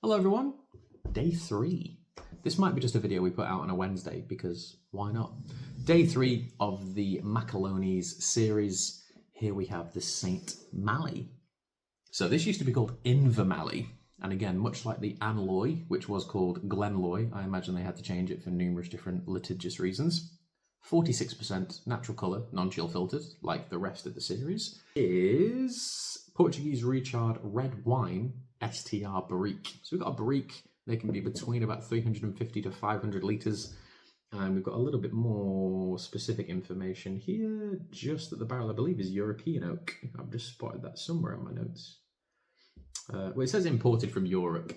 Hello everyone, day 3. This might be just a video we put out on a Wednesday because why not? Day 3 of the Macaloney's series. Here we have the Saint Mallie. So this used to be called Mallie, and again, much like the Anloy, which was called Glenloy, I imagine they had to change it for numerous different litigious reasons. 46% natural colour, non-chill filtered, like the rest of the series, is Portuguese recharred red wine STR barrique. So we've got a barrique. They can be between about 350 to 500 litres. And we've got a little bit more specific information here. Just that the barrel, I believe, is European oak. I've just spotted that somewhere in my notes. Well, it says imported from Europe.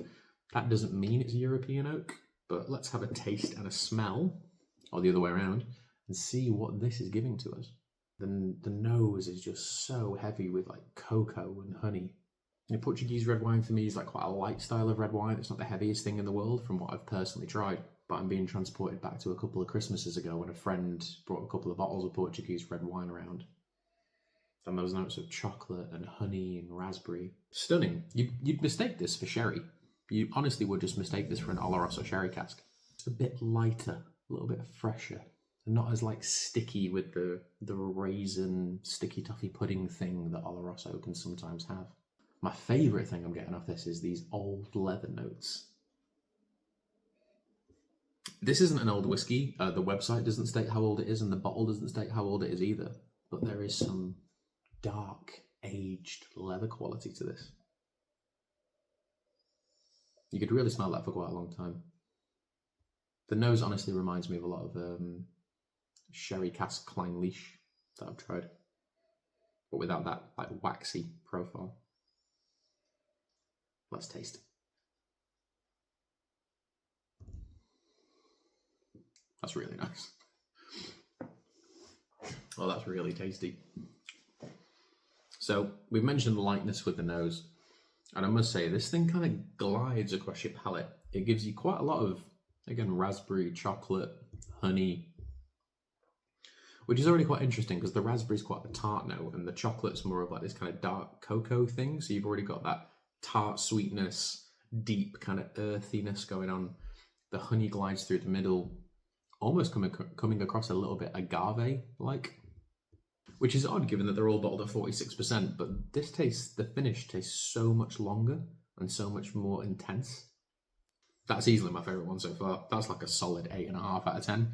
That doesn't mean it's European oak, but let's have a taste and a smell, or the other way around, and see what this is giving to us. The nose is just so heavy with like cocoa and honey. The Portuguese red wine for me is like quite a light style of red wine. It's not the heaviest thing in the world from what I've personally tried, but I'm being transported back to a couple of Christmases ago when a friend brought a couple of bottles of Portuguese red wine around. And those notes of chocolate and honey and raspberry. Stunning. You'd mistake this for sherry. You honestly would just mistake this for an Oloroso sherry cask. It's a bit lighter, a little bit fresher, and not as like sticky with the raisin sticky toffee pudding thing that Oloroso can sometimes have. My favourite thing I'm getting off this is these old leather notes. This isn't an old whiskey. The website doesn't state how old it is and the bottle doesn't state how old it is either. But there is some dark, aged leather quality to this. You could really smell that for quite a long time. The nose honestly reminds me of a lot of sherry cask Klein Leash that I've tried. But without that like waxy profile. Let's taste. That's really nice. Oh, that's really tasty. So we've mentioned the lightness with the nose, and I must say this thing kind of glides across your palate. It gives you quite a lot of, again, raspberry, chocolate, honey, which is already quite interesting because the raspberry is quite a tart note and the chocolate's more of like this kind of dark cocoa thing. So you've already got that tart sweetness, deep kind of earthiness going on. The honey glides through the middle, almost coming across a little bit agave-like, which is odd given that they're all bottled at 46%, but this tastes, the finish tastes so much longer and so much more intense. That's easily my favourite one so far. That's like a solid 8.5 out of 10.